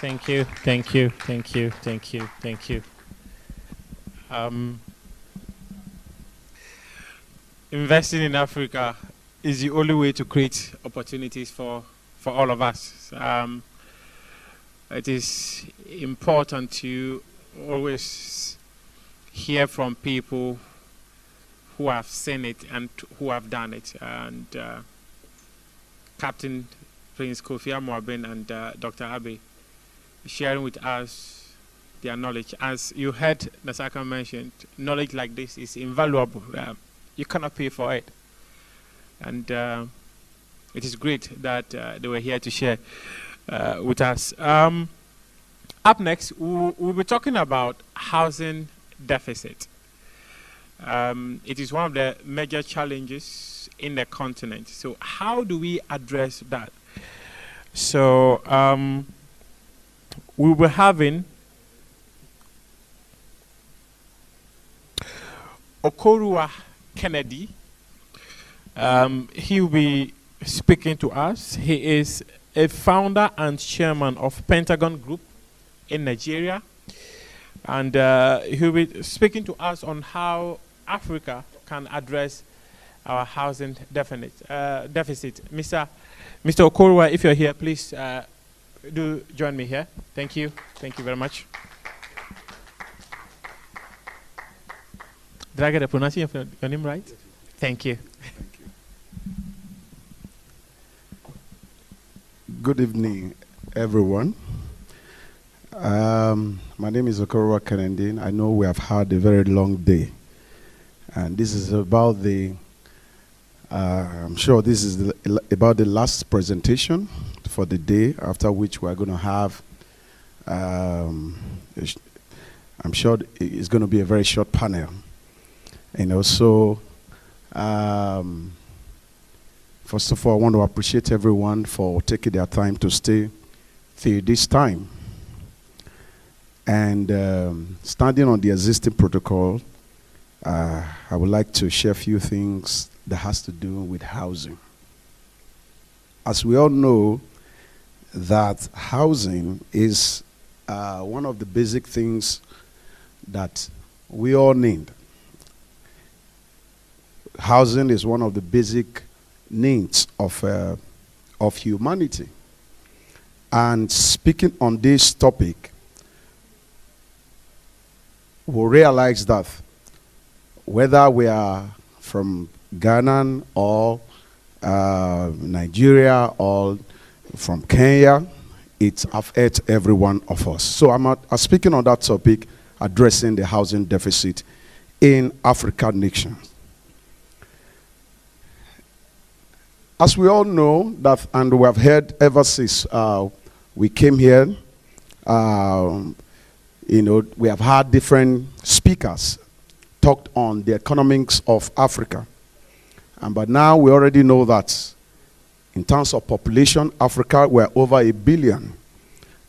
Thank you, thank you, thank you, thank you, thank you. Um, Investing in Africa is the only way to create opportunities for all of us. It is important to always hear from people who have seen it and who have done it. And Captain Prince Kofi Amoabin and Dr. Abe sharing with us their knowledge. As you heard Nasaka mentioned, knowledge like this is invaluable. You cannot pay for it. And it is great that they were here to share with us. Up next, we'll be talking about housing deficit. It is one of the major challenges in the continent. So how do we address that? So we were having Okorua Kennedy. He will be speaking to us. He is a founder and chairman of Pentagon Group in Nigeria. And he will be speaking to us on how Africa can address our housing deficit. Mr. Okorua, if you're here, please do join me here. Thank you. Thank you very much. Did I get the pronunciation of your name right? Thank you. Thank you. Good evening, everyone. My name is Okorua Kennedy. I know we have had a very long day. And this is about the, I'm sure this is about the last presentation for the day, after which we're going to have, I'm sure it's going to be a very short panel. And also, first of all, I want to appreciate everyone for taking their time to stay till this time. And standing on the existing protocol, I would like to share a few things that has to do with housing. As we all know, that housing is one of the basic things that we all need. Housing is one of the basic needs of humanity. And speaking on this topic, we'll realize that whether we are from Ghana or Nigeria or from Kenya, it affects every one of us. So I'm speaking on that topic, addressing the housing deficit in African nations. As we all know, that, and we have heard ever since we came here, we have had different speakers talked on the economics of Africa. But now we already know that in terms of population, Africa, we're over 1 billion.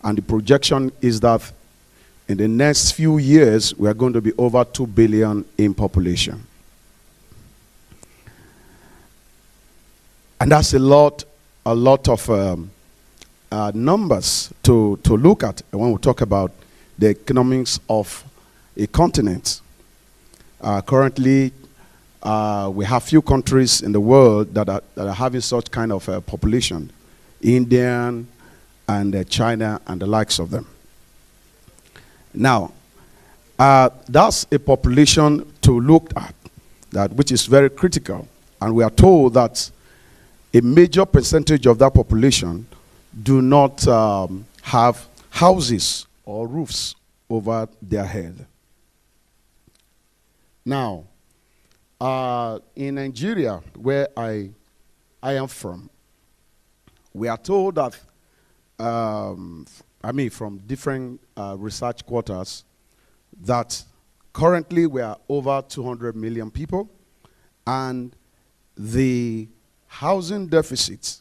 And the projection is that in the next few years, we are going to be over 2 billion in population. And that's a lot of numbers to look at when we talk about the economics of a continent. Currently, we have few countries in the world that are having such kind of population. India and China and the likes of them. Now, that's a population to look at, which is very critical. And we are told that a major percentage of that population do not have houses or roofs over their head. Now, in Nigeria, where I am from, we are told that, from different research quarters, that currently we are over 200 million people, and the housing deficit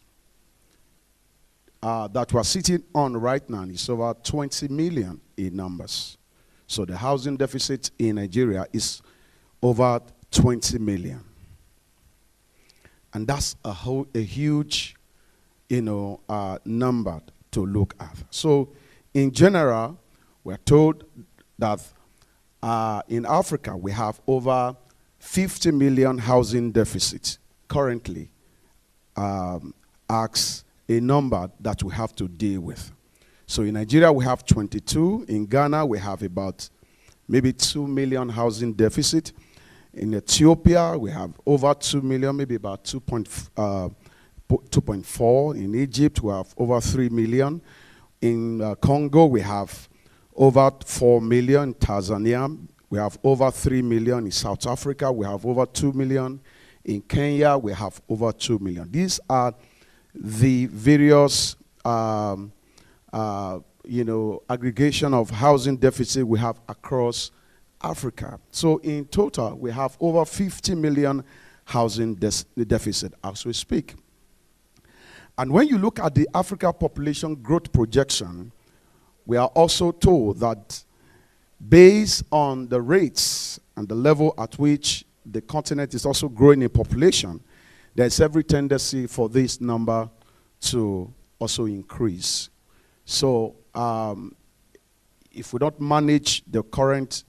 that we're sitting on right now is over 20 million in numbers. So the housing deficit in Nigeria is over 20 million. And that's a huge, number to look at. So in general, we're told that in Africa we have over 50 million housing deficit currently, asks a number that we have to deal with. So in Nigeria we have 22. In Ghana we have about maybe 2 million housing deficit. In Ethiopia we have over 2 million, maybe about 2.4. In Egypt we have over 3 million. In Congo we have over 4 million. In Tanzania we have over 3 million. In South Africa we have over 2 million. In Kenya we have over 2 million. These are the various aggregation of housing deficit we have across Africa. So in total, we have over 50 million housing deficit as we speak. And when you look at the Africa population growth projection, we are also told that based on the rates and the level at which the continent is also growing in population, there's every tendency for this number to also increase. So if we don't manage the current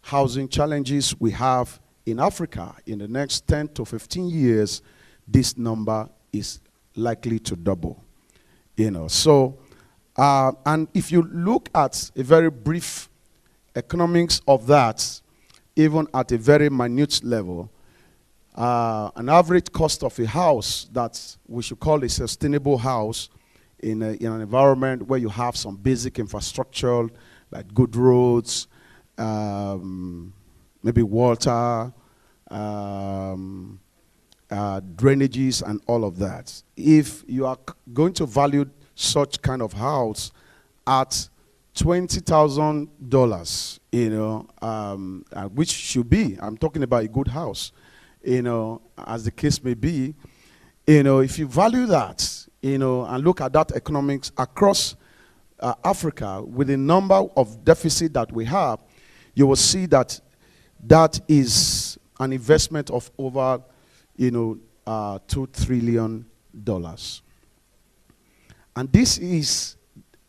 housing challenges we have in Africa, in the next 10 to 15 years, this number is likely to double. So, and if you look at a very brief economics of that, even at a very minute level, an average cost of a house that we should call a sustainable house in an environment where you have some basic infrastructure like good roads, maybe water, drainages and all of that. If you are going to value such kind of house at $20,000, which should be, I'm talking about a good house, as the case may be, if you value that, and look at that economics across Africa with the number of deficit that we have, you will see that that is an investment of over, $2 trillion. And this is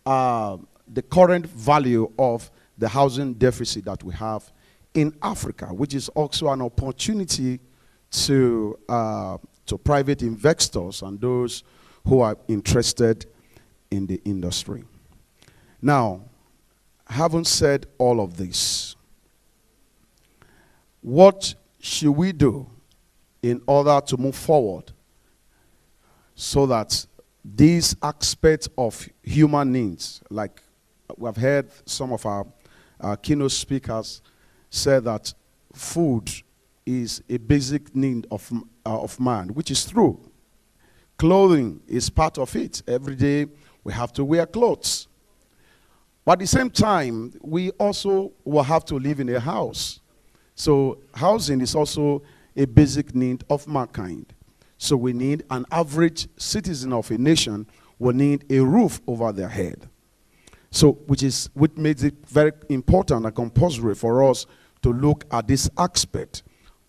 the current value of the housing deficit that we have in Africa, which is also an opportunity to private investors and those who are interested in the industry. Now, having said all of this, what should we do in order to move forward so that these aspects of human needs, like we have heard some of our keynote speakers say that food is a basic need of man, which is true. Clothing is part of it. Every day we have to wear clothes. But at the same time, we also will have to live in a house. So housing is also a basic need of mankind. So we need, an average citizen of a nation will need a roof over their head. So which makes it very important and compulsory for us to look at this aspect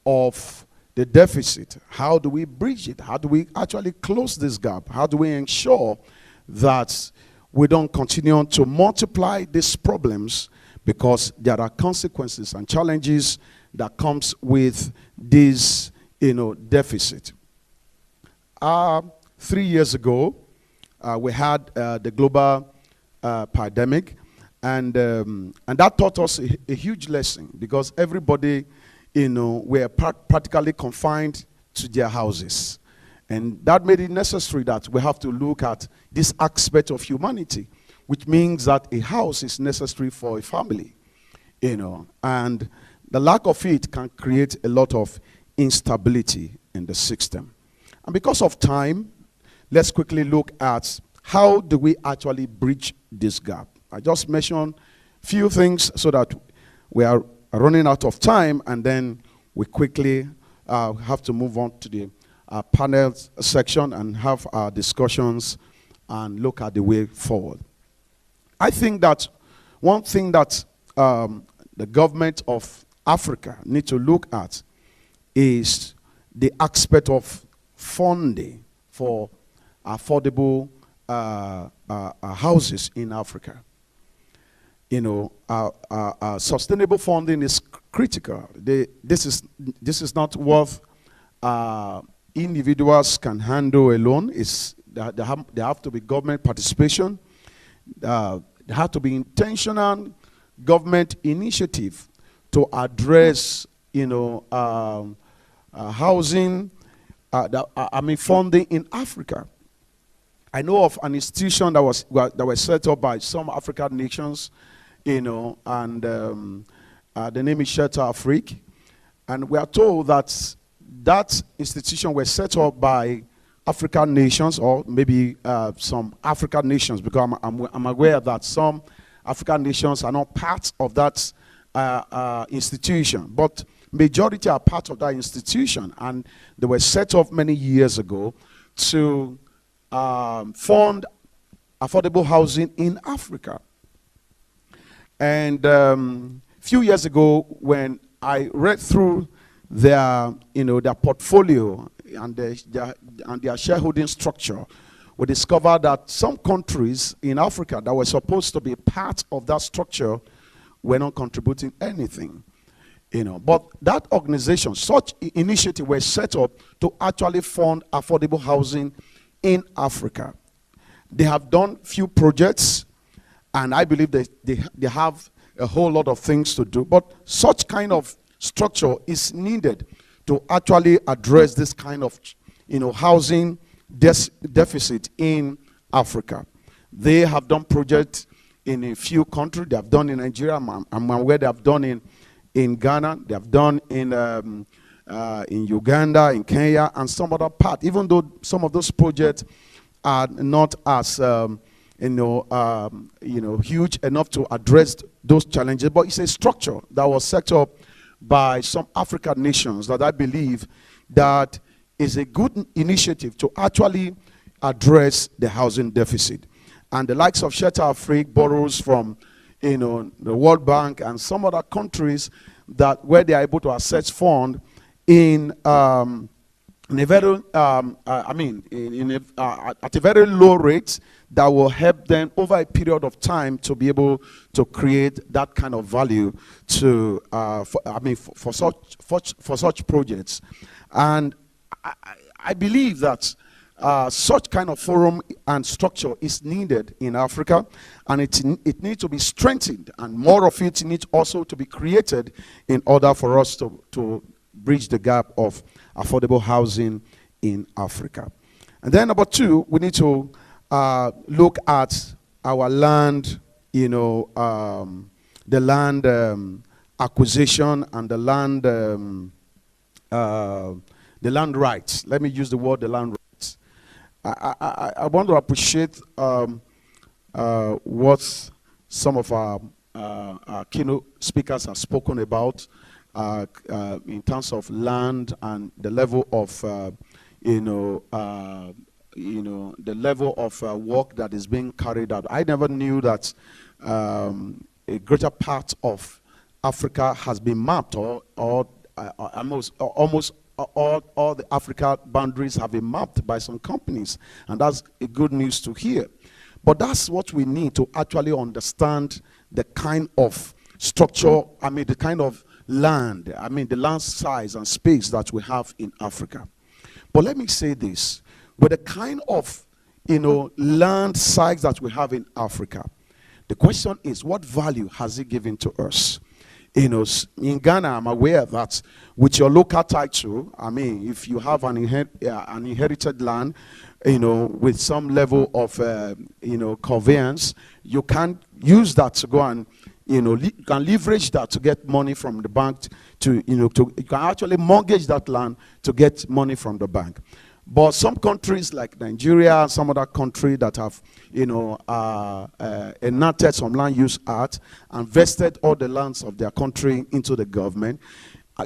of the deficit. How do we bridge it? How do we actually close this gap? How do we ensure that we don't continue to multiply these problems, because there are consequences and challenges that comes with this, deficit. 3 years ago, we had the global pandemic, and that taught us a huge lesson, because everybody, were practically confined to their houses. And that made it necessary that we have to look at this aspect of humanity, which means that a house is necessary for a family, and the lack of it can create a lot of instability in the system. And because of time, let's quickly look at how do we actually bridge this gap. I just mentioned a few things so that we are running out of time, and then we quickly have to move on to the panel section and have our discussions and look at the way forward. I think that one thing that the government of Africa need to look at is the aspect of funding for affordable houses in Africa. sustainable funding is critical. This is not worth individuals can handle alone. There have to be government participation. There have to be intentional government initiative to address, housing, funding in Africa. I know of an institution that was set up by some African nations, and the name is Shelter Afrique, and we are told that that institution was set up by African nations, or maybe some African nations, because I'm aware that some African nations are not part of that institution, but majority are part of that institution, and they were set up many years ago to fund affordable housing in Africa. And few years ago, when I read through their portfolio and their shareholding structure, we discovered that some countries in Africa that were supposed to be part of that structure were not contributing anything. But that organization, such initiative, was set up to actually fund affordable housing in Africa. They have done few projects, and I believe they have a whole lot of things to do. But such kind of structure is needed to actually address this kind of housing deficit in Africa. They have done projects in a few countries. They have done in Nigeria. I'm aware they have done in Ghana. They have done in Uganda, in Kenya, and some other part. Even though some of those projects are not as huge enough to address those challenges, but it's a structure that was set up by some African nations that I believe that is a good initiative to actually address the housing deficit. And the likes of Shelter Afrique borrows from the World Bank and some other countries where they are able to access funds at a very low rate that will help them over a period of time to be able to create that kind of value for such projects. And I believe that such kind of forum and structure is needed in Africa, and it needs to be strengthened, and more of it needs also to be created in order for us to bridge the gap of affordable housing in Africa. And then number two, we need to look at our land, the land acquisition and the land rights. Let me use the word the land rights. I want to appreciate what some of our keynote speakers have spoken about in terms of land and the level of the level of work that is being carried out. I never knew that a greater part of Africa has been mapped, or almost all the Africa boundaries have been mapped by some companies, and that's a good news to hear. But that's what we need to actually understand the kind of structure, the kind of land, the land size and space that we have in Africa. But let me say this, with the kind of land size that we have in Africa, the question is, what value has it given to us? In Ghana, I'm aware that with your local title, if you have an inherited land, with some level of, conveyance, you can use that to go and, you can leverage that to get money from the bank you can actually mortgage that land to get money from the bank. But some countries like Nigeria, some other country that have, enacted some land use act and vested all the lands of their country into the government.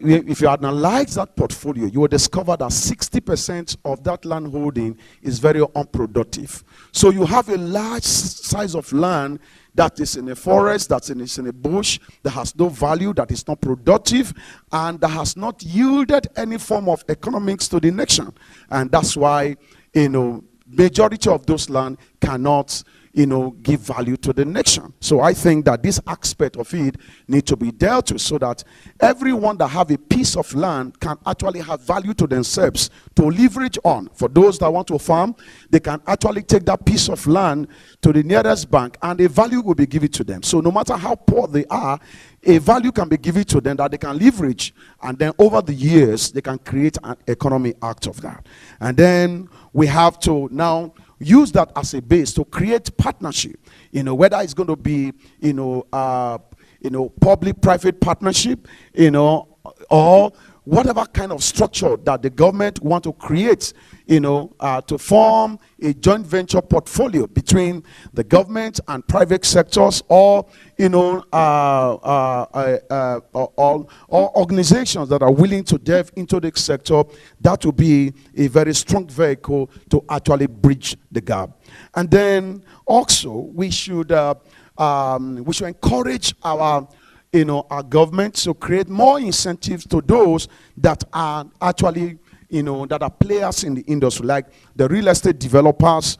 If you analyze that portfolio, you will discover that 60% of that land holding is very unproductive. So you have a large size of land that is in a forest, that is in a bush, that has no value, that is not productive, and that has not yielded any form of economics to the nation. And that's why, majority of those land cannot, give value to the nation. So I think that this aspect of it need to be dealt with, so that everyone that have a piece of land can actually have value to themselves to leverage on. For those that want to farm, they can actually take that piece of land to the nearest bank and a value will be given to them. So no matter how poor they are, a value can be given to them that they can leverage, and then over the years they can create an economy out of that. And then we have to now use that as a base to create partnership, whether it's going to be public-private partnership, or whatever kind of structure that the government want to create, to form a joint venture portfolio between the government and private sectors, or organizations that are willing to delve into the sector. That will be a very strong vehicle to actually bridge the gap. And then also we should encourage our government to create more incentives to those that are actually, that are players in the industry, like the real estate developers,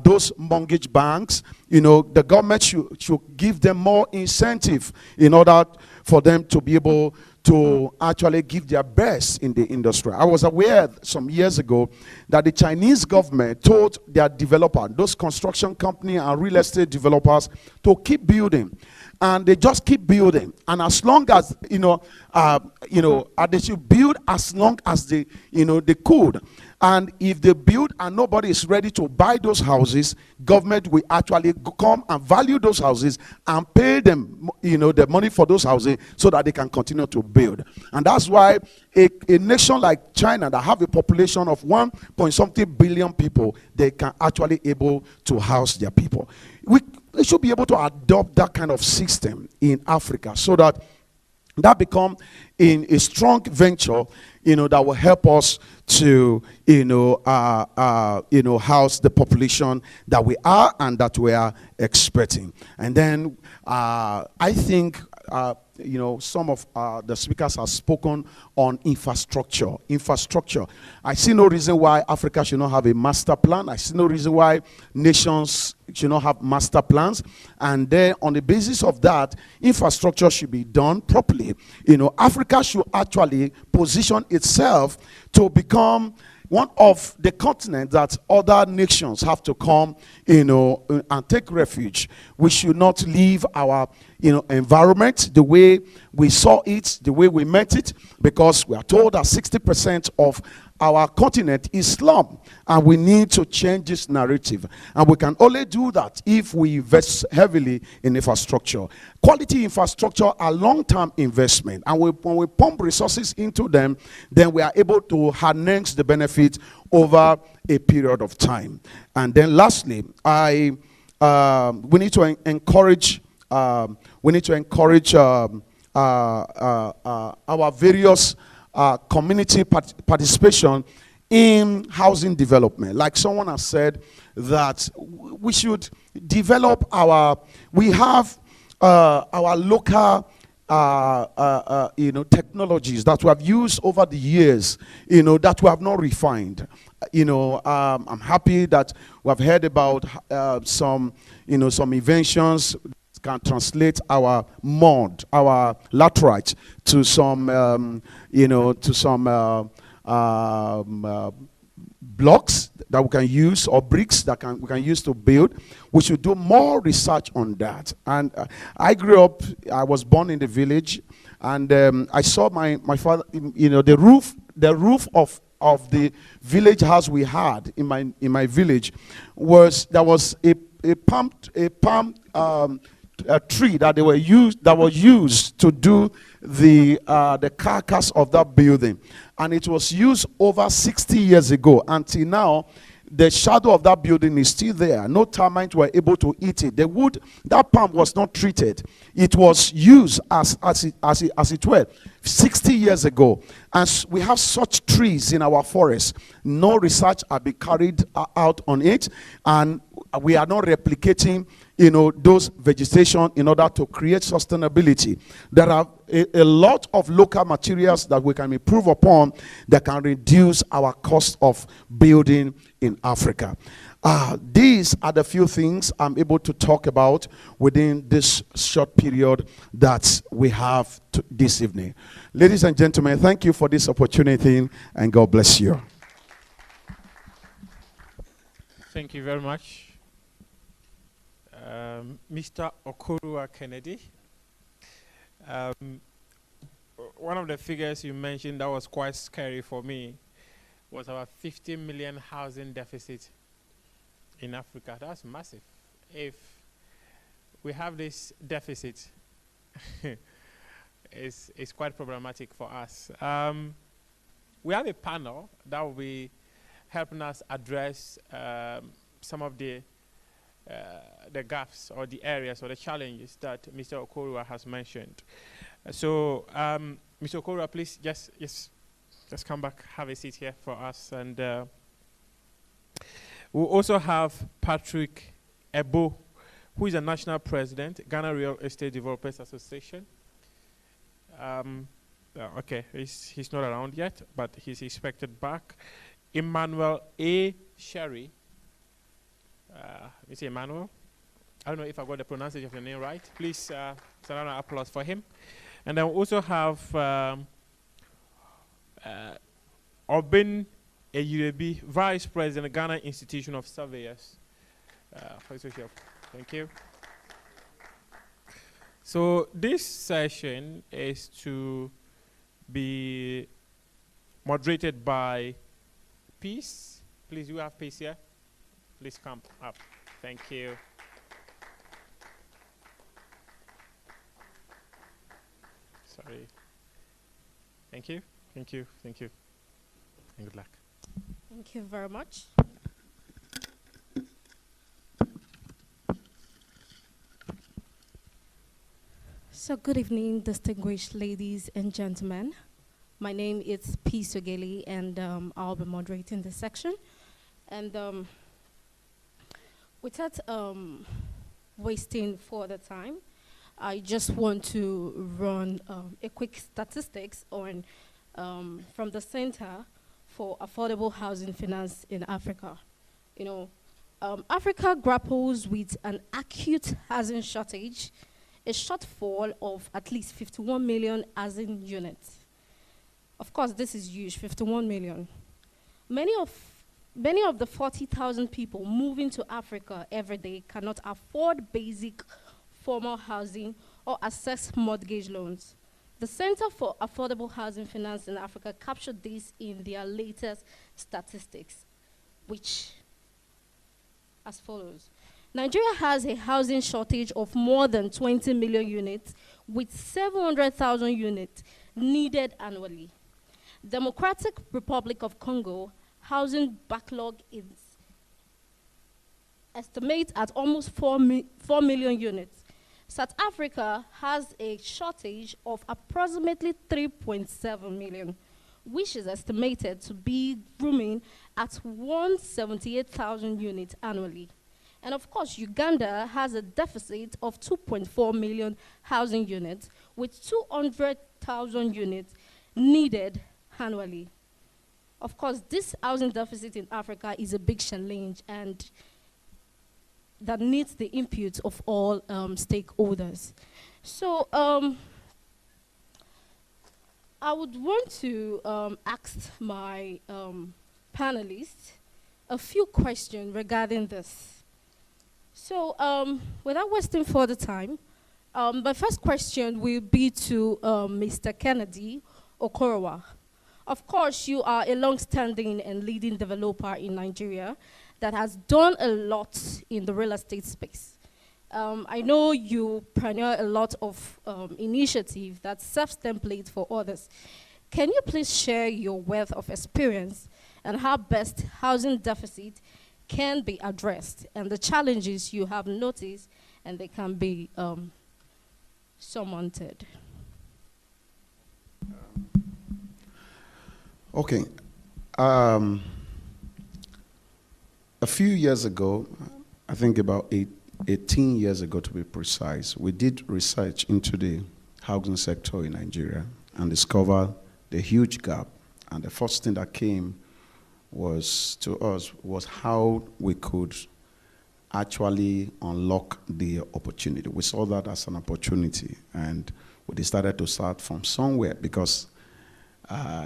those mortgage banks. The government should give them more incentive in order for them to be able to actually give their best in the industry. I was aware some years ago that the Chinese government told their developer, those construction company and real estate developers, to keep building. And they just keep building, and as long as they should build as long as they could. And if they build and nobody is ready to buy those houses, government will actually come and value those houses and pay them, the money for those houses, so that they can continue to build. And that's why a nation like China, that have a population of 1.something billion people, they can actually able to house their people. They should be able to adopt that kind of system in Africa, so that become in a strong venture, that will help us to, house the population that we are and that we are expecting. And then I think, some of the speakers have spoken on infrastructure. I see no reason why Africa should not have a master plan. I see no reason why nations should not have master plans. And then on the basis of that, infrastructure should be done properly. Africa should actually position itself to become one of the continents that other nations have to come, and take refuge. We should not leave our, environment the way we saw it, the way we met it, because we are told that 60% of our continent is slum, and we need to change this narrative. And we can only do that if we invest heavily in infrastructure. Quality infrastructure are long-term investment, and when we pump resources into them, then we are able to harness the benefit over a period of time. And then lastly, we need to encourage our various community participation in housing development. Like someone has said, that we should develop our local technologies that we have used over the years, that we have not refined. I'm happy that we have heard about some inventions can translate our mud, our laterite, to some, blocks that we can use, or bricks that we can use to build. We should do more research on that. And I was born in the village, and I saw my father, the roof of the village house we had in my village was a palm tree that was used to do the carcass of that building, and it was used over 60 years ago. Until now, the shadow of that building is still there. No termites were able to eat it. The wood, that palm was not treated. It was used as it were 60 years ago. And we have such trees in our forest. No research has been carried out on it, and we are not replicating those vegetation in order to create sustainability. There are a lot of local materials that we can improve upon that can reduce our cost of building in Africa. These are the few things I'm able to talk about within this short period that we have this evening. Ladies and gentlemen, thank you for this opportunity, and God bless you. Thank you very much. Mr. Okorua Kennedy. One of the figures you mentioned that was quite scary for me was about 50 million housing deficit in Africa. That's massive. If we have this deficit, it's quite problematic for us. We have a panel that will be helping us address some of the gaps or the areas or the challenges that Mr. Okorua has mentioned. So, Mr. Okorua, please just come back, have a seat here for us. And we'll also have Patrick Ebo, who is a national president, Ghana Real Estate Developers Association. Okay, he's not around yet, but he's expected back. Emmanuel A. Sherry. Is it Emmanuel? I don't know if I got the pronunciation of your name right. Please send an applause for him. And then we also have Obin Eyurebi, Vice President, Ghana Institution of Surveyors. Thank you. So this session is to be moderated by Peace. Please, you have Peace here. Please come up. Thank you. Sorry. Thank you. Thank you. Thank you. And good luck. Thank you very much. So good evening, distinguished ladies and gentlemen. My name is Peace Ogeli, and I'll be moderating this section. And without wasting further time, I just want to run a quick statistics on from the Center for Affordable Housing Finance in Africa. You know, Africa grapples with an acute housing shortage, a shortfall of at least 51 million housing units. Of course, this is huge, 51 million. Many of the 40,000 people moving to Africa every day cannot afford basic formal housing or access mortgage loans. The Center for Affordable Housing Finance in Africa captured this in their latest statistics, which as follows. Nigeria has a housing shortage of more than 20 million units, with 700,000 units needed annually. Democratic Republic of Congo housing backlog is estimated at almost 4 million units. South Africa has a shortage of approximately 3.7 million, which is estimated to be rooming at 178,000 units annually. And of course, Uganda has a deficit of 2.4 million housing units, with 200,000 units needed annually. Of course, this housing deficit in Africa is a big challenge, and that needs the input of all stakeholders. So I would want to ask my panelists a few questions regarding this. So without wasting further time, my first question will be to Mr. Kennedy Okorua. Of course, you are a long-standing and leading developer in Nigeria that has done a lot in the real estate space. I know you pioneer a lot of initiatives that serves templates for others. Can you please share your wealth of experience and how best housing deficit can be addressed and the challenges you have noticed and they can be surmounted? Okay. A few years ago, I think about 18 years ago to be precise, we did research into the housing sector in Nigeria and discovered the huge gap. And the first thing that came was to us was how we could actually unlock the opportunity. We saw that as an opportunity, and we decided to start from somewhere, because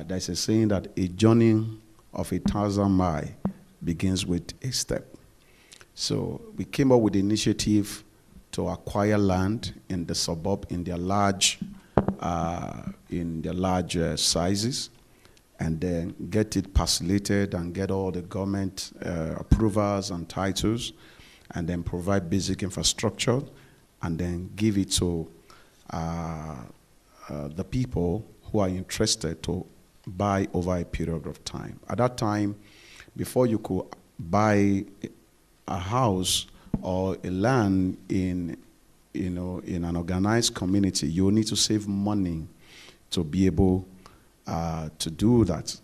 there's a saying that a journey of 1,000 miles begins with a step. So we came up with the initiative to acquire land in the suburb in their large sizes, and then get it parcellated and get all the government approvals and titles, and then provide basic infrastructure, and then give it to the people who are interested to buy over a period of time. At that time, before you could buy a house or a land in an organized community, you need to save money to be able to do that.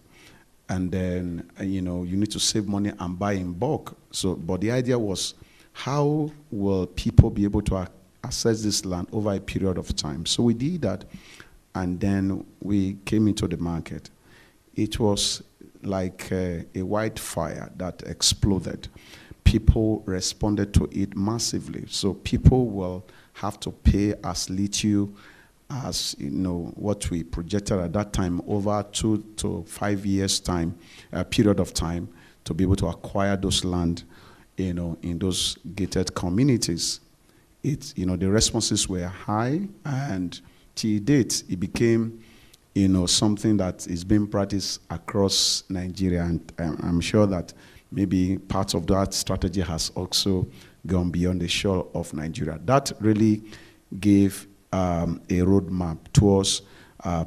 And then, you need to save money and buy in bulk. So, but the idea was, how will people be able to access this land over a period of time? So we did that, and then we came into the market. It was like a wildfire that exploded. People responded to it massively. So people will have to pay as little as what we projected at that time, over 2 to 5 years time, period of time, to be able to acquire those land, in those gated communities. The responses were high, and till date, it became, something that is being practiced across Nigeria, and I'm sure that maybe part of that strategy has also gone beyond the shore of Nigeria. That really gave a roadmap towards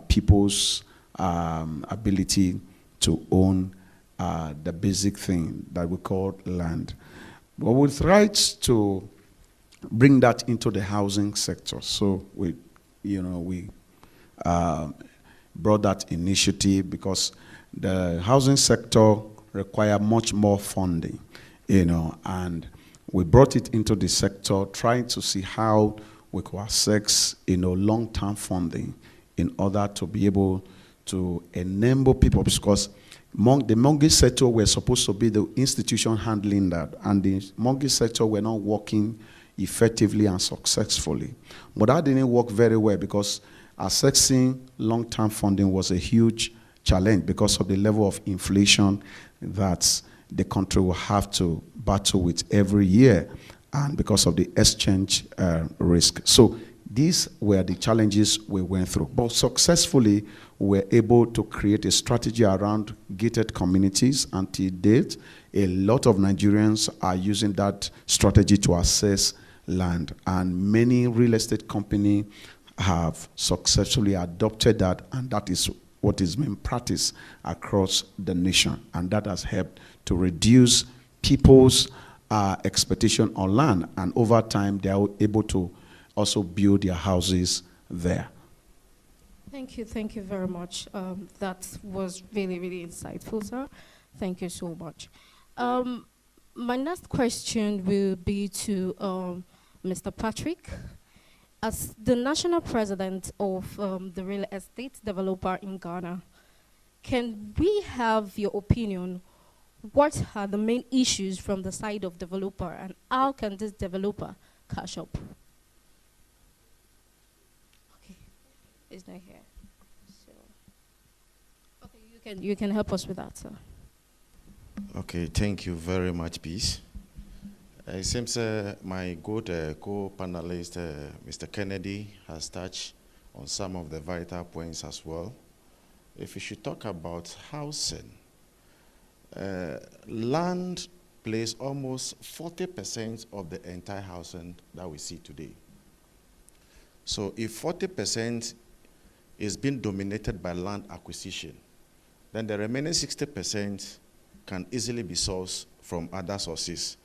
people's ability to own the basic thing that we call land. But we tried to bring that into the housing sector. So we brought that initiative, because the housing sector require much more funding, and we brought it into the sector, trying to see how we could access, long-term funding in order to be able to enable people, because the mortgage sector were supposed to be the institution handling that, and the mortgage sector were not working effectively and successfully. But that didn't work very well, because accessing long-term funding was a huge challenge because of the level of inflation that the country will have to battle with every year, and because of the exchange risk. So these were the challenges we went through. But successfully, we were able to create a strategy around gated communities. Until date, a lot of Nigerians are using that strategy to access land, and many real estate companies have successfully adopted that, and that is what is being practiced across the nation, and that has helped to reduce people's expectation on land, and over time they are able to also build their houses there. Thank you very much. That was really, really insightful, sir. Thank you so much. My next question will be to Mr. Patrick. As the national president of the real estate developer in Ghana, can we have your opinion? What are the main issues from the side of developer, and how can this developer catch up? Okay, it's not here. So, okay, you can help us with that, sir. Okay, thank you very much, Peace. It seems my good co-panelist, Mr. Kennedy, has touched on some of the vital points as well. If we should talk about housing, land plays almost 40% of the entire housing that we see today. So if 40% is being dominated by land acquisition, then the remaining 60% can easily be sourced from other sources,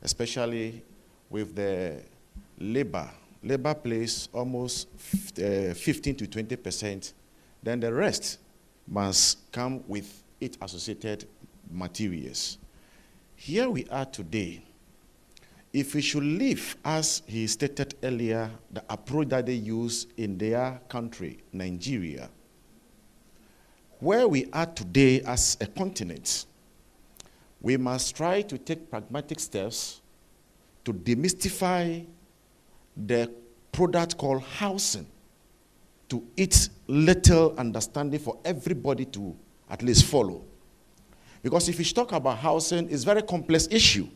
especially with the labor. Labor plays almost 15 to 20%. Then the rest must come with it associated materials. Here we are today. If we should leave, as he stated earlier, the approach that they use in their country, Nigeria, where we are today as a continent, we must try to take pragmatic steps to demystify the product called housing, to its little understanding for everybody to at least follow. Because if you talk about housing, it's a very complex issue,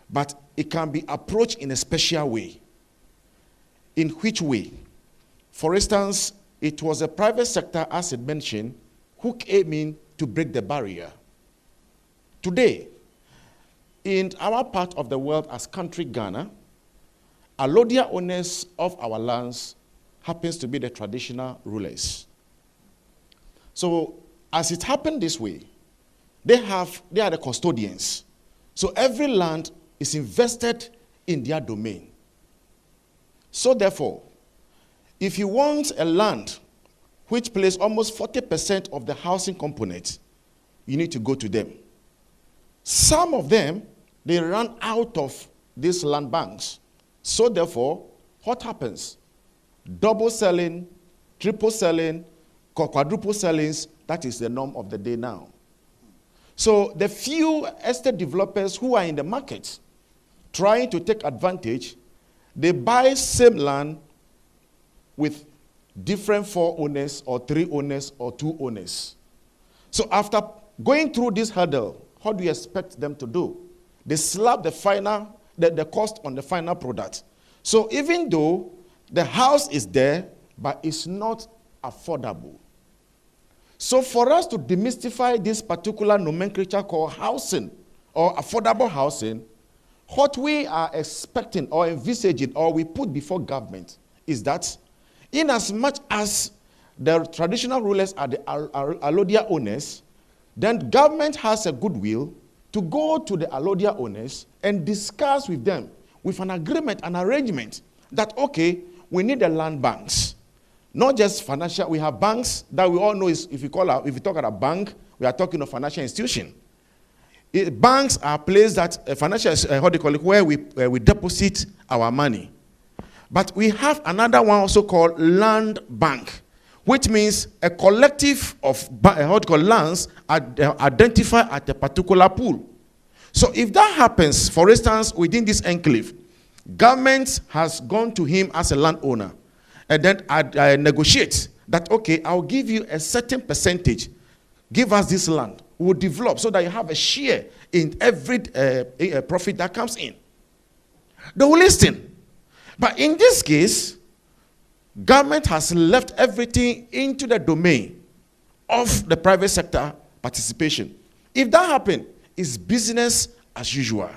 but it can be approached in a special way. In which way? For instance, it was a private sector, as it mentioned, who came in to break the barrier. Today, in our part of the world as country Ghana, allodial owners of our lands happens to be the traditional rulers. So, as it happened this way, they are the custodians. So every land is invested in their domain. So therefore, if you want a land which plays almost 40% of the housing component, you need to go to them. Some of them, they run out of these land banks. So therefore, what happens? Double selling, triple selling, quadruple sellings, that is the norm of the day now. So the few estate developers who are in the market trying to take advantage, they buy same land with different 4 owners or 3 owners or 2 owners. So after going through this hurdle, how do you expect them to do? They slap the cost on the final product. So even though the house is there, but it's not affordable. So for us to demystify this particular nomenclature called housing or affordable housing, what we are expecting or envisaging or we put before government is that in as much as the traditional rulers are the allodial owners, then government has a goodwill to go to the allodial owners and discuss with them with an agreement, an arrangement that, okay, we need the land banks. Not just financial, we have banks that we all know is, if you talk about a bank, we are talking of financial institution. Banks are places that financial, where we deposit our money. But we have another one also called land bank, which means a collective of lands identified at a particular pool. So if that happens, for instance, within this enclave, government has gone to him as a landowner and then negotiate that, okay, I'll give you a certain percentage. Give us this land. We'll develop so that you have a share in every profit that comes in. They will listen. But in this case, government has left everything into the domain of the private sector participation. If that happens, it's business as usual.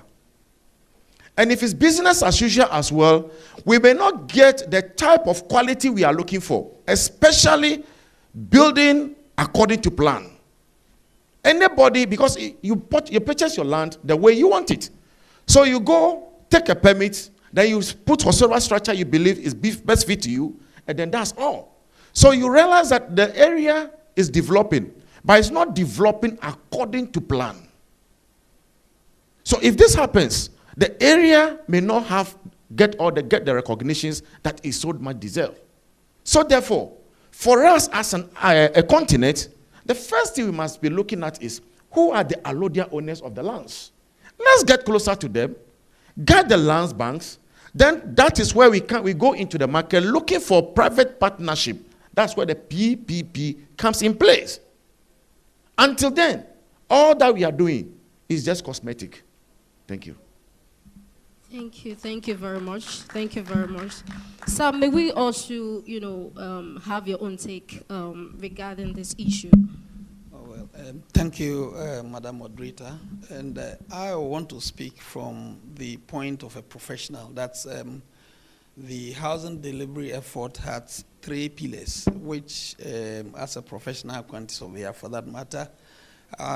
And if it's business as usual as well, we may not get the type of quality we are looking for, especially building according to plan. Anybody, because you purchase your land the way you want it. So you go, take a permit, then you put whatever structure you believe is best fit to you, and then that's all. So you realize that the area is developing, but it's not developing according to plan. So if this happens, the area may not get the recognitions that it so much deserve. So therefore, for us as a continent, the first thing we must be looking at is who are the allodial owners of the lands. Let's get closer to them, get the lands banks. Then that is where we go into the market looking for private partnership. That's where the PPP comes in place. Until then, all that we are doing is just cosmetic. Thank you. Thank you very much. Thank you very much. Sir, may we also, have your own take regarding this issue? Thank you, Madam Moderator. And I want to speak from the point of a professional. That's the housing delivery effort has 3 pillars, which, as a professional quantity surveyor, for that matter,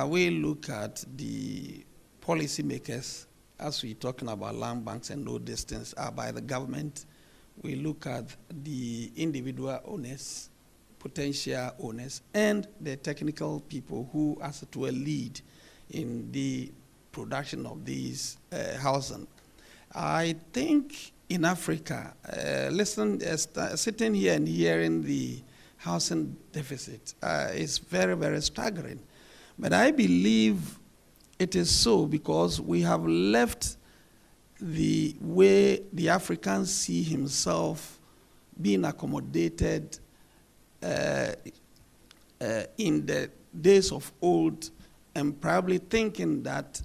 we look at the policymakers. As we're talking about land banks and no distance are by the government, we look at the individual owners, potential owners, and the technical people who, as it were, lead in the production of these housing. I think in Africa, sitting here and hearing the housing deficit is very, very staggering. But I believe it is so because we have left the way the African see himself being accommodated in the days of old, and probably thinking that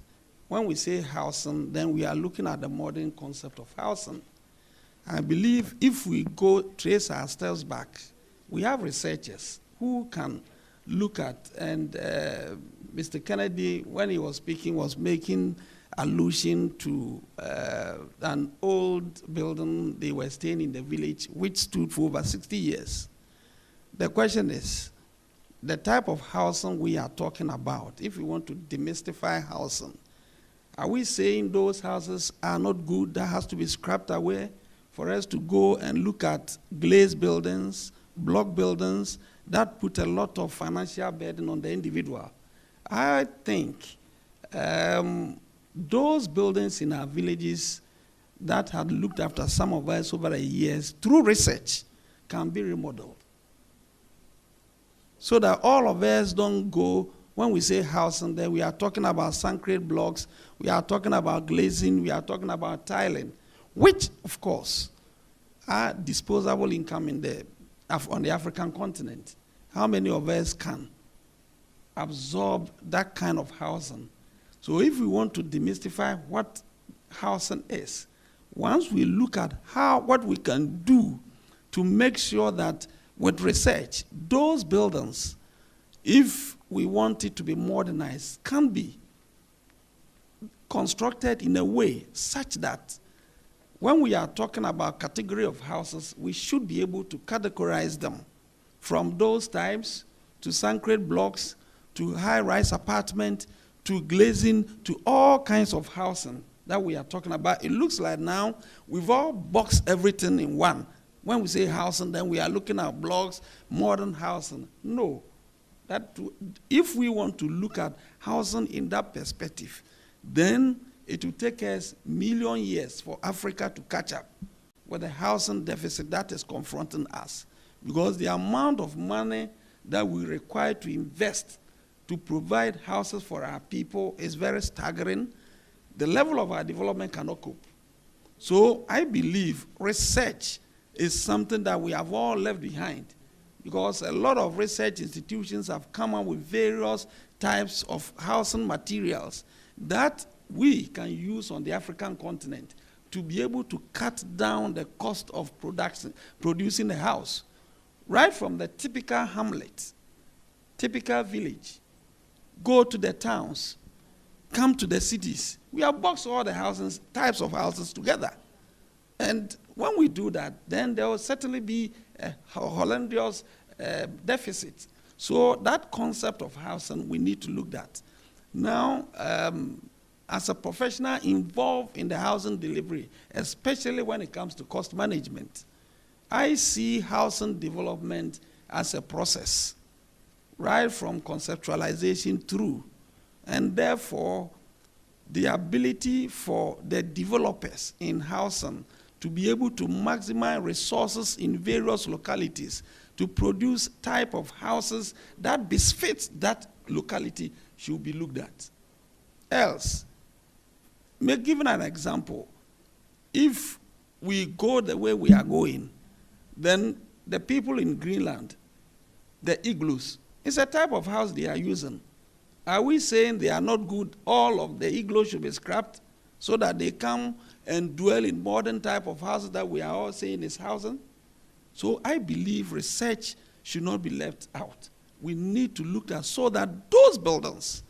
when we say housing, then we are looking at the modern concept of housing. I believe if we go trace our steps back, we have researchers who can look at, and Mr. Kennedy, when he was speaking, was making allusion to an old building they were staying in the village, which stood for over 60 years. The question is, the type of housing we are talking about, if we want to demystify housing, are we saying those houses are not good, that has to be scrapped away, for us to go and look at glazed buildings, block buildings, that put a lot of financial burden on the individual? I think those buildings in our villages that had looked after some of us over the years, through research, can be remodeled. So that all of us don't go, when we say housing, then we are talking about concrete blocks, we are talking about glazing, we are talking about tiling, which, of course, are disposable income on the African continent. How many of us can absorb that kind of housing? So if we want to demystify what housing is, once we look at what we can do to make sure that with research, those buildings, if we want it to be modernized, can be constructed in a way such that when we are talking about category of houses, we should be able to categorize them from those types to concrete blocks to high-rise apartment to glazing to all kinds of housing that we are talking about. It looks like now we've all boxed everything in one. When we say housing, then we are looking at blocks, modern housing. No. If we want to look at housing in that perspective, then it will take us a million years for Africa to catch up with the housing deficit that is confronting us. Because the amount of money that we require to invest to provide houses for our people is very staggering. The level of our development cannot cope. So I believe research is something that we have all left behind, because a lot of research institutions have come up with various types of housing materials that we can use on the African continent to be able to cut down the cost of producing a house. Right from the typical hamlet, typical village, go to the towns, come to the cities. We have boxed all the types of houses together. And when we do that, then there will certainly be a horrendous deficit. So that concept of housing, we need to look at. Now, as a professional involved in the housing delivery, especially when it comes to cost management, I see housing development as a process, right from conceptualization through. And therefore, the ability for the developers in housing to be able to maximize resources in various localities to produce type of houses that befits that locality should be looked at. Else, given an example, if we go the way we are going, then the people in Greenland, the igloos, it's a type of house they are using. Are we saying they are not good? All of the igloos should be scrapped so that they come and dwell in modern type of houses that we are all saying is housing? So I believe research should not be left out. We need to look at so that those buildings,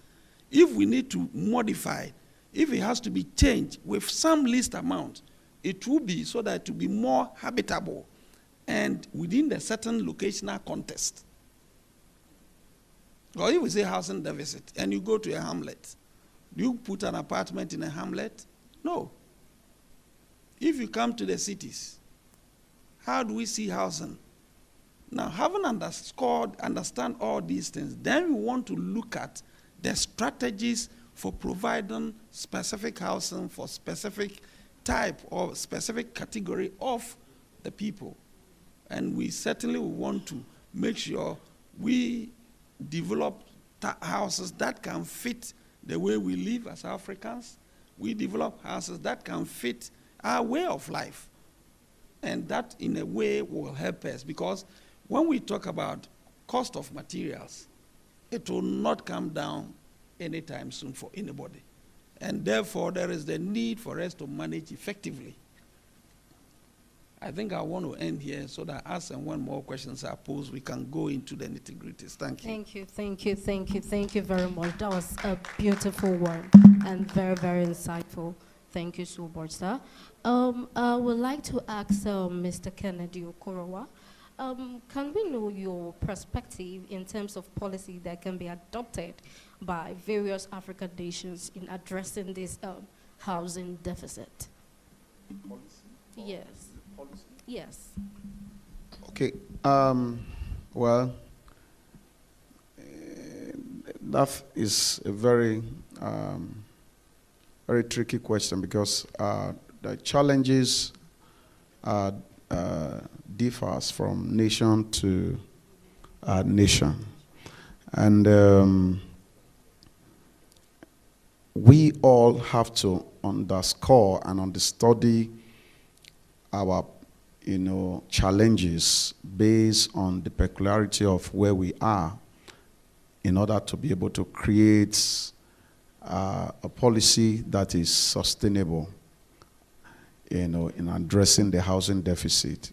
if we need to modify, if it has to be changed with some least amount, it will be so that it will be more habitable and within the certain locational context. Or if we say housing deficit and you go to a hamlet, do you put an apartment in a hamlet? No. If you come to the cities, how do we see housing? Now, having understand all these things, then we want to look at the strategies for providing specific housing for specific type or specific category of the people. And we certainly want to make sure we develop houses that can fit the way we live as Africans. We develop houses that can fit our way of life. And that, in a way, will help us, because when we talk about cost of materials, it will not come down anytime soon for anybody. And therefore, there is the need for us to manage effectively. I think I want to end here so that as and when more questions are posed, we can go into the nitty-gritties. Thank you. Thank you, thank you, thank you, thank you very much. That was a beautiful one and very, very insightful. Thank you so much, sir. I would like to ask Mr. Kennedy Okorowa, can we know your perspective in terms of policy that can be adopted by various African nations in addressing this housing deficit? Policy? Yes. Policy? Yes. Okay. Well, that is a very, very tricky question, because the challenges differs from nation to nation, and we all have to underscore and understudy our, challenges based on the peculiarity of where we are, in order to be able to create a policy that is sustainable, in addressing the housing deficit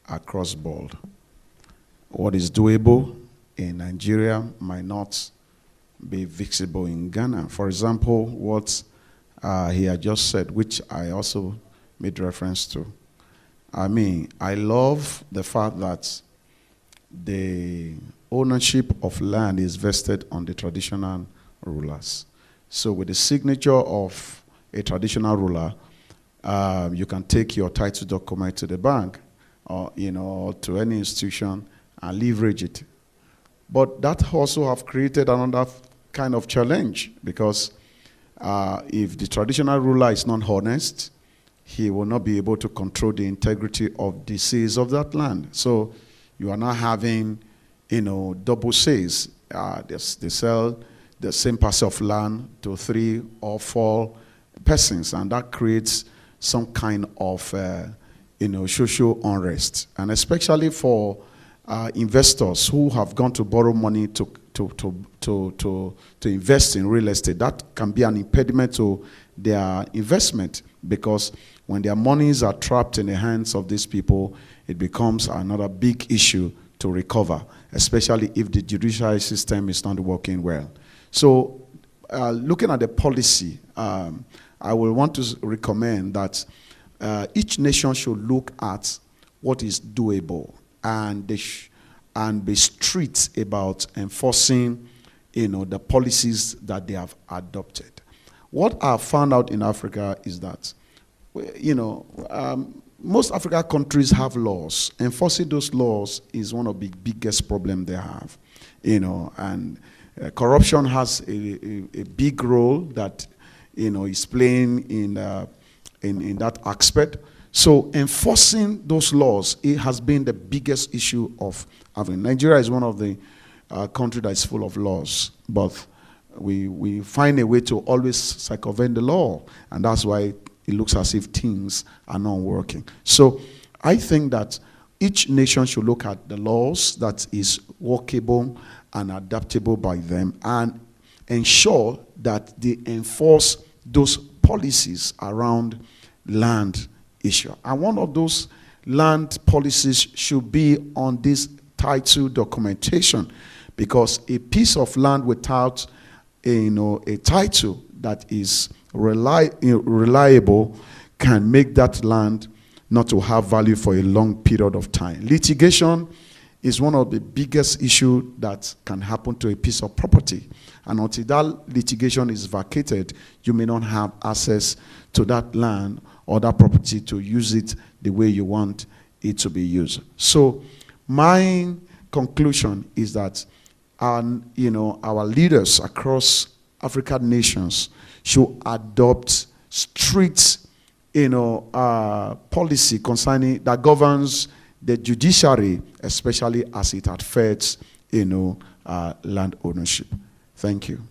across board. What is doable in Nigeria might not be visible in Ghana. For example, what he had just said, which I also made reference to. I mean, I love the fact that the ownership of land is vested on the traditional rulers. So with the signature of a traditional ruler, you can take your title document to the bank or, to any institution and leverage it. But that also have created another kind of challenge, because if the traditional ruler is not honest, he will not be able to control the integrity of the sales of that land. So you are now having, double sales. They sell the same parcel of land to 3 or 4 persons, and that creates some kind of, social unrest, and especially for investors who have gone to borrow money to invest in real estate. That can be an impediment to their investment, because when their monies are trapped in the hands of these people, it becomes another big issue to recover, especially if the judicial system is not working well. So looking at the policy, I will want to recommend that each nation should look at what is doable, and be strict about enforcing, the policies that they have adopted. What I found out in Africa is that, most African countries have laws. Enforcing those laws is one of the biggest problems they have, and corruption has a big role that, is playing in that aspect. So enforcing those laws, it has been the biggest issue of having. Nigeria is one of the countries that is full of laws, but we find a way to always circumvent the law, and that's why it looks as if things are not working. So I think that each nation should look at the laws that is workable and adaptable by them, and ensure that they enforce those policies around land issue. And one of those land policies should be on this title documentation, because a piece of land without a title that is reliable can make that land not to have value for a long period of time. Litigation is one of the biggest issues that can happen to a piece of property. And until that litigation is vacated, you may not have access to that land or that property to use it the way you want it to be used. So my conclusion is that our leaders across African nations should adopt strict policy concerning that governs the judiciary, especially as it affects land ownership. Thank you.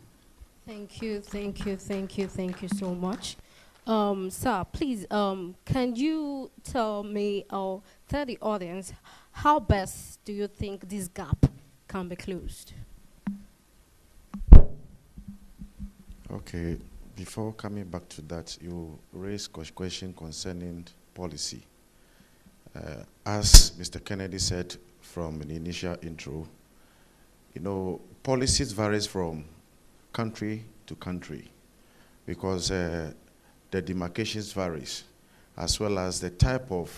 Thank you, thank you, thank you, thank you so much. Sir, please, can you tell me or tell the audience how best do you think this gap can be closed? Okay, before coming back to that, you raised a question concerning policy. As Mr. Kennedy said from the initial intro, policies varies from country to country because the demarcations varies, as well as the type of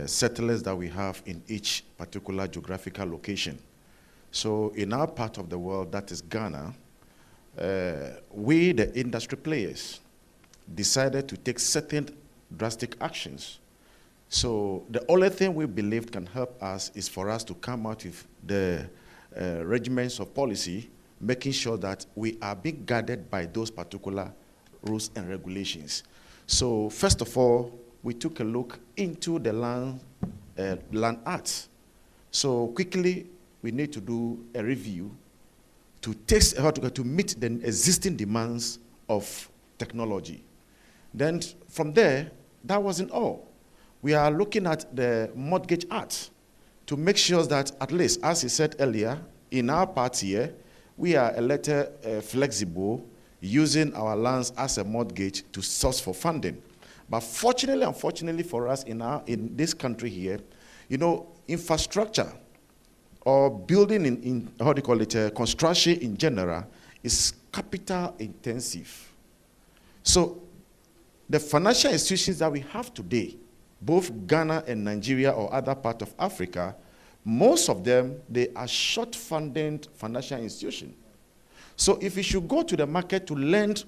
settlers that we have in each particular geographical location. So in our part of the world, that is Ghana, we, the industry players, decided to take certain drastic actions. So the only thing we believed can help us is for us to come out with the regiments of policy, making sure that we are being guided by those particular rules and regulations. So first of all, we took a look into the land acts. So quickly, we need to do a review to meet the existing demands of technology. Then from there, that wasn't all. We are looking at the Mortgage Act to make sure that at least, as he said earlier, in our part here, we are a little flexible, using our lands as a mortgage to source for funding. But fortunately, unfortunately for us in this country here, infrastructure or building in construction in general is capital intensive. So the financial institutions that we have today, both Ghana and Nigeria or other part of Africa, most of them, they are short-funded financial institutions. So if you should go to the market to lend,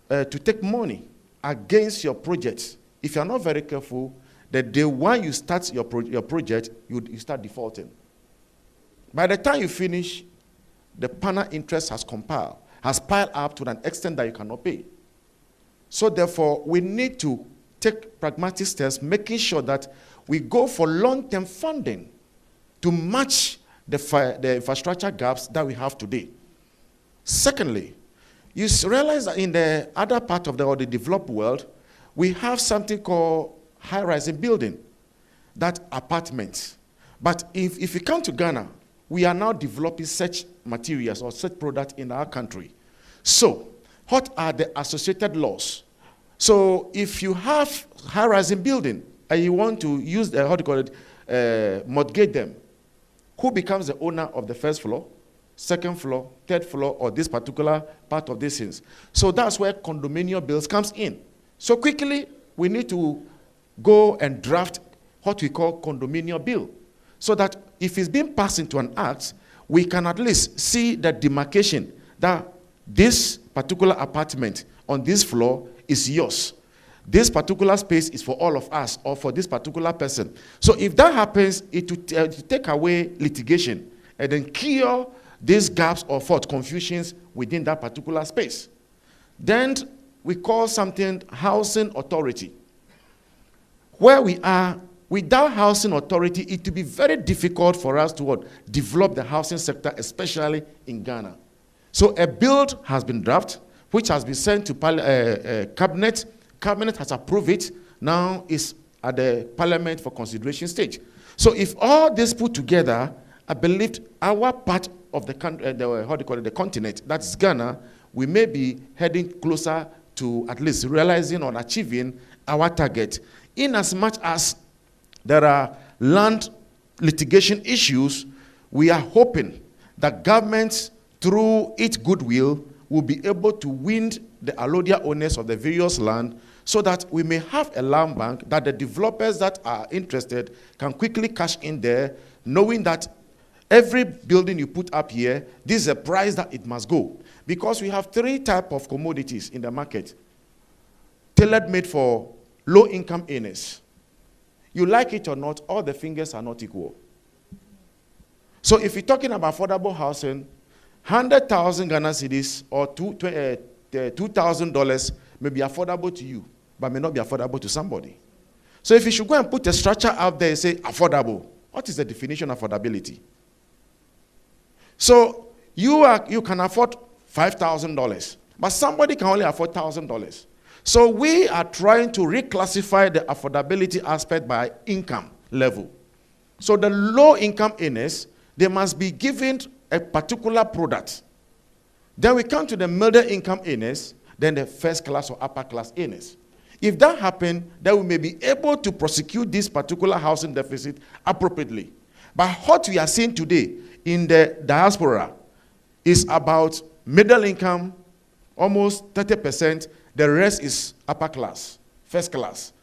to take money against your project, if you're not very careful, the day one you start your project, you start defaulting. By the time you finish, the panel interest has piled up to an extent that you cannot pay. So therefore, we need to take pragmatic steps, making sure that we go for long-term funding to match the infrastructure gaps that we have today. Secondly, you realize that in the other part of the developed world, we have something called high-rising building, that apartments. But if you come to Ghana, we are now developing such materials or such products in our country. So, what are the associated laws? So, if you have high-rising building and you want to use mortgage them, who becomes the owner of the first floor, second floor, third floor, or this particular part of these things? So that's where condominium bills comes in. So quickly, we need to go and draft what we call condominium bill, so that if it's being passed into an act, we can at least see the demarcation that this particular apartment on this floor is yours. This particular space is for all of us or for this particular person. So if that happens, it will take away litigation and then cure these gaps or confusions within that particular space. Then we call something housing authority. Where we are, without housing authority, it will be very difficult for us to develop the housing sector, especially in Ghana. So a bill has been drafted, which has been sent to cabinet. Cabinet has approved it. Now it's at the parliament for consideration stage. So if all this put together, I believe our part of the country, the continent, that's Ghana, we may be heading closer to at least realizing or achieving our target. In as much as there are land litigation issues, we are hoping that government, through its goodwill, will be able to win the allodial owners of the various land, so that we may have a land bank that the developers that are interested can quickly cash in there, knowing that every building you put up here, this is a price that it must go. Because we have three types of commodities in the market, tailored made for low-income earners. You like it or not, all the fingers are not equal. So if you're talking about affordable housing, 100,000 Ghana cedis or $2,000 may be affordable to you, but may not be affordable to somebody. So if you should go and put a structure out there and say affordable, what is the definition of affordability? So you can afford $5,000. But somebody can only afford $1,000. So we are trying to reclassify the affordability aspect by income level. So the low-income earners, they must be given a particular product. Then we come to the middle-income earners, then the first-class or upper-class earners. If that happens, then we may be able to prosecute this particular housing deficit appropriately. But what we are seeing today in the diaspora is about middle income, almost 30%. The rest is upper class, first class.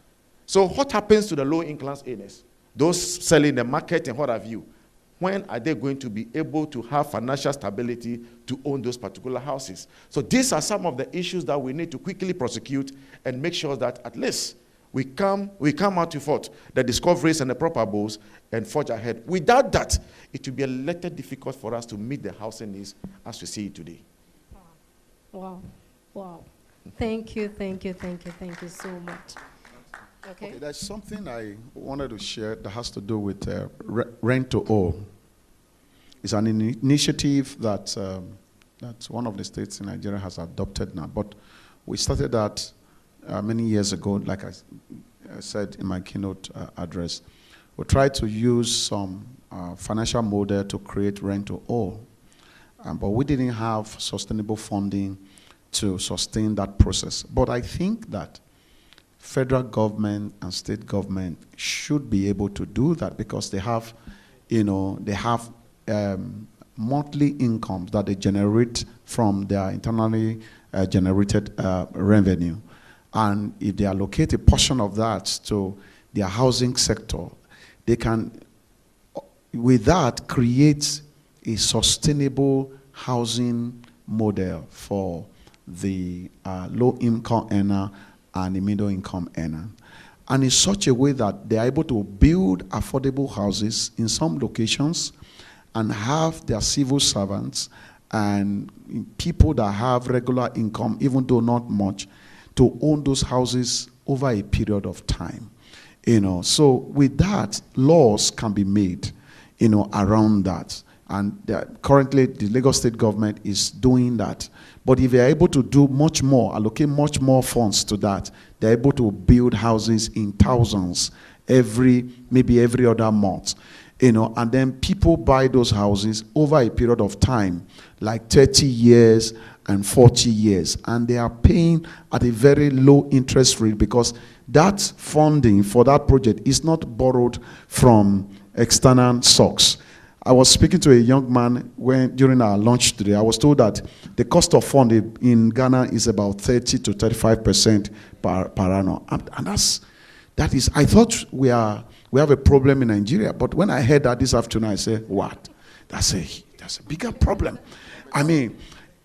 So what happens to the low-income earners? Those selling the market and what have you, when are they going to be able to have financial stability to own those particular houses? So these are some of the issues that we need to quickly prosecute and make sure that at least we come out to forth the discoveries and the probables and forge ahead. Without that, it will be a little difficult for us to meet the housing needs as we see it today. Wow. Wow. Thank you so much. Okay. There's something I wanted to share that has to do with rent to own. It's an initiative that one of the states in Nigeria has adopted now. But we started that many years ago, like I said in my keynote address. We tried to use some financial model to create rent to own. But we didn't have sustainable funding to sustain that process. But I think that federal government and state government should be able to do that because they have, monthly incomes that they generate from their internally generated revenue. And if they allocate a portion of that to their housing sector, they can, with that, create a sustainable housing model for the low-income earner and the middle-income earner. And in such a way that they're able to build affordable houses in some locations and have their civil servants and people that have regular income, even though not much, to own those houses over a period of time. So with that, laws can be made, around that. And currently, the Lagos State government is doing that. But if they're able to do much more, allocate much more funds to that, they're able to build houses in thousands maybe every other month. And then people buy those houses over a period of time, like 30 years and 40 years. And they are paying at a very low interest rate because that funding for that project is not borrowed from external source. I was speaking to a young man during our lunch today. I was told that the cost of funding in Ghana is about 30 to 35% per annum. And that is, I thought we have a problem in Nigeria. But when I heard that this afternoon, I said, what? That's a bigger problem. I mean,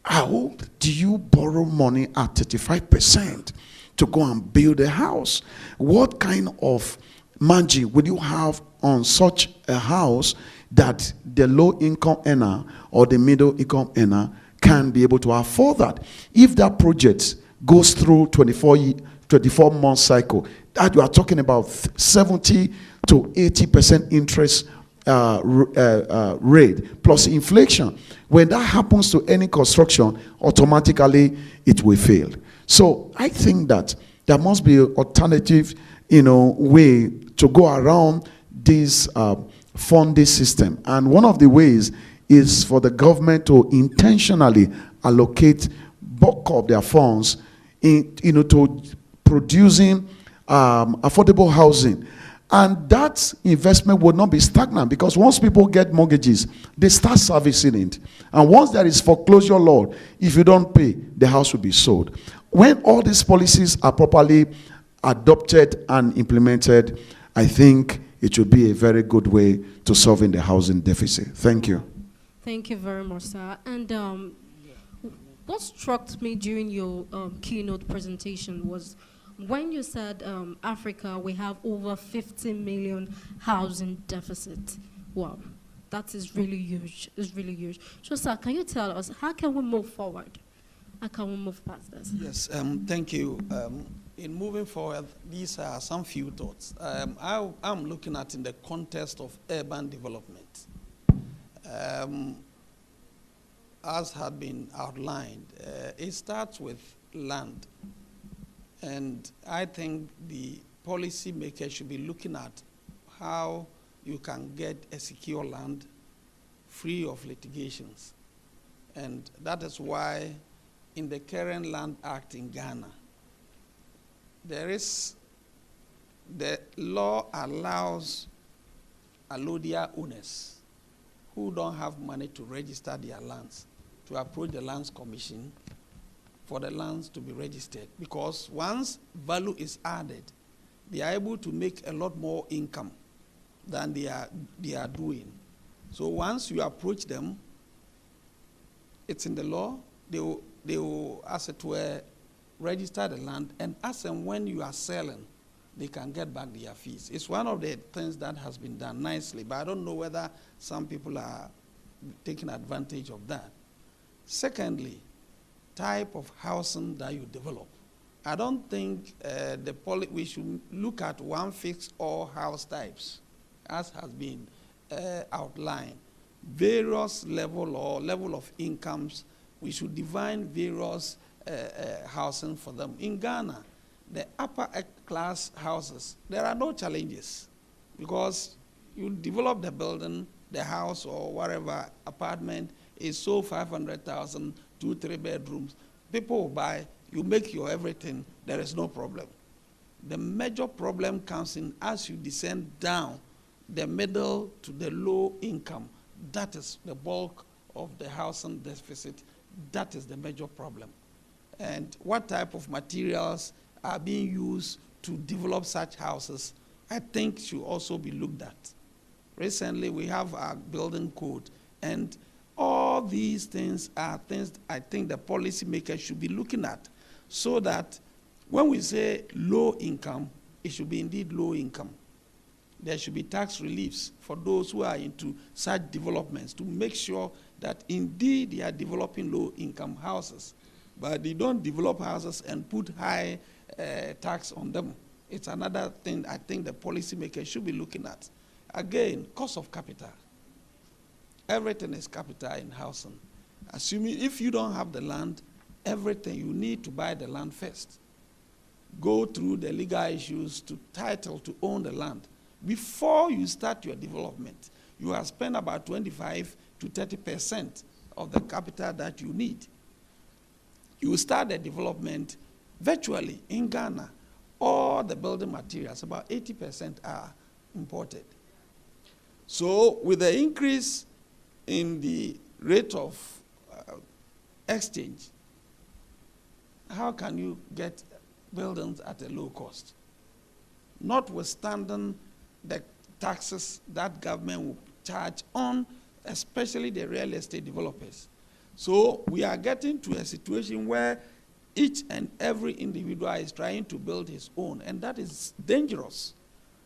how do you borrow money at 35% to go and build a house? What kind of margin would you have on such a house that the low-income earner or the middle-income earner can be able to afford that? If that project goes through 24-month cycle, that you are talking about 70 to 80% interest rate plus inflation. When that happens to any construction, automatically it will fail. So I think that there must be an alternative, way to go around this funding system. And one of the ways is for the government to intentionally allocate bulk of their funds to producing affordable housing. And that investment will not be stagnant because once people get mortgages, they start servicing it. And once there is foreclosure law, if you don't pay, the house will be sold. When all these policies are properly adopted and implemented, I think it should be a very good way to solving the housing deficit. Thank you. Thank you very much, sir. And what struck me during your keynote presentation was when you said Africa, we have over 50 million housing deficit. Wow, that is really huge. It's really huge. So, sir, can you tell us, how can we move forward? How can we move past this? Yes, thank you. In moving forward, these are some few thoughts. I'm looking at in the context of urban development. as had been outlined, it starts with land. And I think the policymaker should be looking at how you can get a secure land free of litigations. And that is why in the current Land Act in Ghana, the law allows allodial owners who don't have money to register their lands to approach the Lands Commission for the lands to be registered. Because once value is added, they are able to make a lot more income than they are doing. So once you approach them, it's in the law, they will, as it were, register the land, and as and when you are selling, they can get back their fees. It's one of the things that has been done nicely, but I don't know whether some people are taking advantage of that. Secondly, type of housing that you develop. I don't think we should look at one fixed all house types, as has been outlined. Various level of incomes, we should define various housing for them. In Ghana, the upper class houses, there are no challenges because you develop the building, the house or whatever apartment is so 500,000, 2-3 bedrooms. People will buy, you make your everything, there is no problem. The major problem comes in as you descend down the middle to the low income. That is the bulk of the housing deficit. That is the major problem. And what type of materials are being used to develop such houses, I think should also be looked at. Recently, we have our building code, and all these things are things I think the policymakers should be looking at, so that when we say low income, it should be indeed low income. There should be tax reliefs for those who are into such developments to make sure that indeed they are developing low income houses, but they don't develop houses and put high tax on them. It's another thing I think the policymakers should be looking at. Again, cost of capital. Everything is capital in housing. Assuming if you don't have the land, everything, you need to buy the land first. Go through the legal issues to title to own the land. Before you start your development, you have spent about 25 to 30% of the capital that you need. You start the development virtually in Ghana. All the building materials, about 80% are imported. So with the increase in the rate of exchange, how can you get buildings at a low cost? Notwithstanding the taxes that government will charge on, especially the real estate developers. So we are getting to a situation where each and every individual is trying to build his own, and that is dangerous,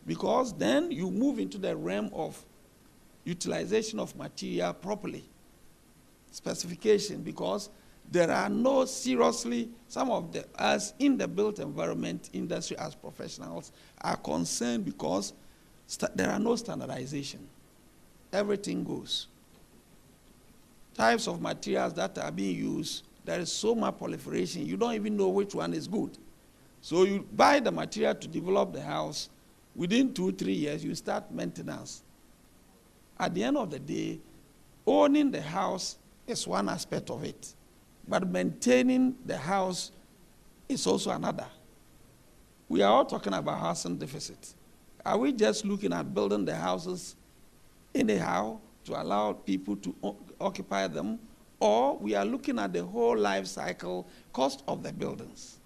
because then you move into the realm of utilization of material properly, specification, because there are no seriously, some of us in the built environment industry as professionals are concerned because there are no standardization. Everything goes. Types of materials that are being used, there is so much proliferation, you don't even know which one is good. So you buy the material to develop the house, within 2-3 years you start maintenance. At the end of the day, owning the house is one aspect of it, but maintaining the house is also another. We are all talking about housing deficit. Are we just looking at building the houses anyhow to allow people to occupy them, or we are looking at the whole life cycle cost of the buildings?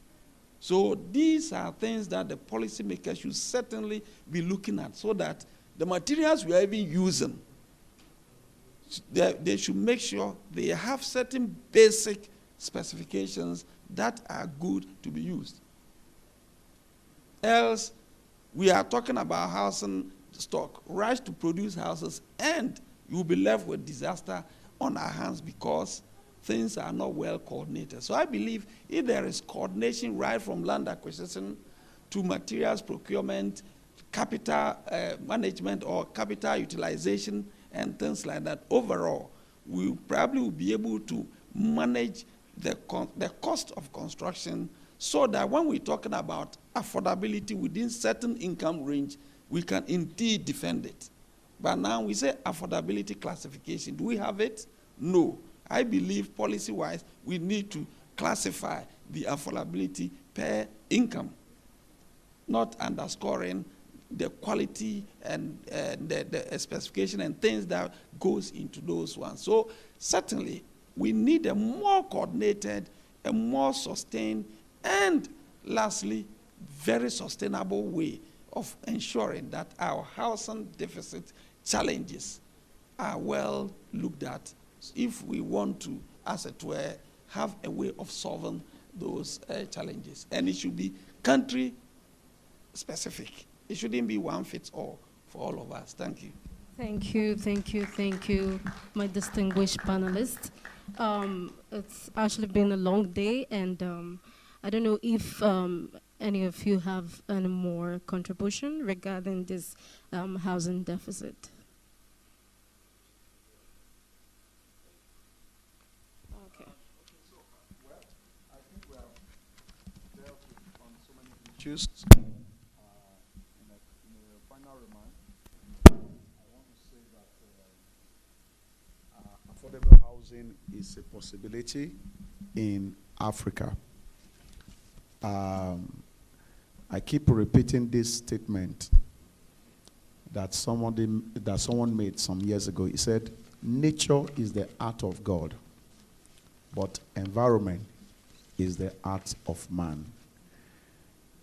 So these are things that the policymakers should certainly be looking at, so that the materials we are even using, they should make sure they have certain basic specifications that are good to be used. Else, we are talking about housing stock, rush to produce houses, and you will be left with disaster on our hands because things are not well coordinated. So I believe if there is coordination right from land acquisition to materials procurement, capital management or capital utilization and things like that, overall, we probably will be able to manage the cost of construction, so that when we're talking about affordability within certain income range, we can indeed defend it. But now we say affordability classification. Do we have it? No. I believe policy-wise, we need to classify the affordability per income, not underscoring the quality and the specification and things that goes into those ones. So certainly, we need a more coordinated, a more sustained, and lastly, very sustainable way of ensuring that our housing deficit challenges are well looked at if we want to, as it were, have a way of solving those challenges. And it should be country specific. It shouldn't be one fits all for all of us. Thank you. Thank you, thank you, thank you, my distinguished panelists. It's actually been a long day, and I don't know if any of you have any more contribution regarding this housing deficit. Okay. So, well, I think we have dealt with on so many issues. In a final remark, I want to say that affordable housing is a possibility in Africa. I keep repeating this statement that someone made some years ago. He said, "Nature is the art of God, but environment is the art of man."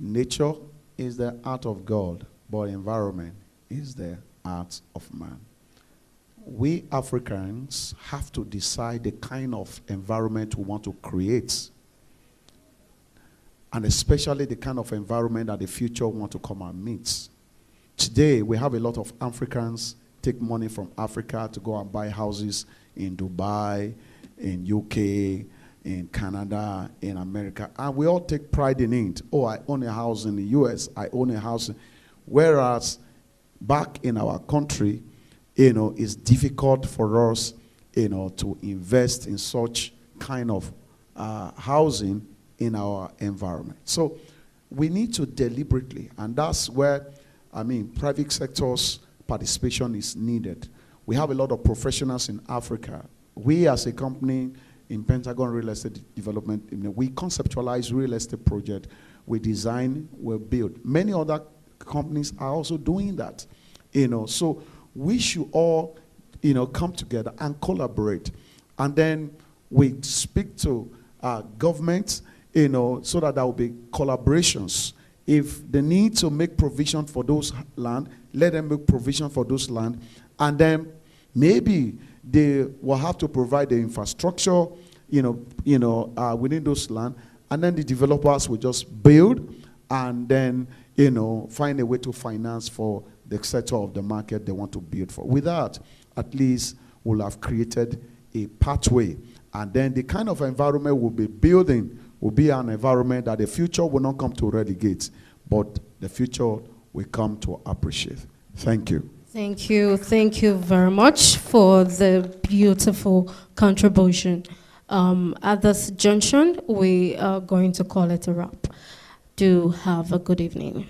Nature is the art of God, but environment is the art of man. We Africans have to decide the kind of environment we want to create, and especially the kind of environment that the future want to come and meet. Today, we have a lot of Africans take money from Africa to go and buy houses in Dubai, in UK, in Canada, in America, and we all take pride in it. Oh, I own a house in the US, I own a house. Whereas back in our country, it's difficult for us, to invest in such kind of housing in our environment. So we need to deliberately, and that's where, private sector's participation is needed. We have a lot of professionals in Africa. We as a company in Pentagon Real Estate Development, we conceptualize real estate project, we design, we build. Many other companies are also doing that, so we should all, come together and collaborate. And then we speak to governments, so that there will be collaborations. If they need to make provision for those land, let them make provision for those land. And then maybe they will have to provide the infrastructure, within those land. And then the developers will just build and then, find a way to finance for the sector of the market they want to build for. With that, at least we'll have created a pathway. And then the kind of environment we'll be building will be an environment that the future will not come to relegate, but the future will come to appreciate. Thank you. Thank you. Thank you very much for the beautiful contribution. At this junction, we are going to call it a wrap. Do have a good evening.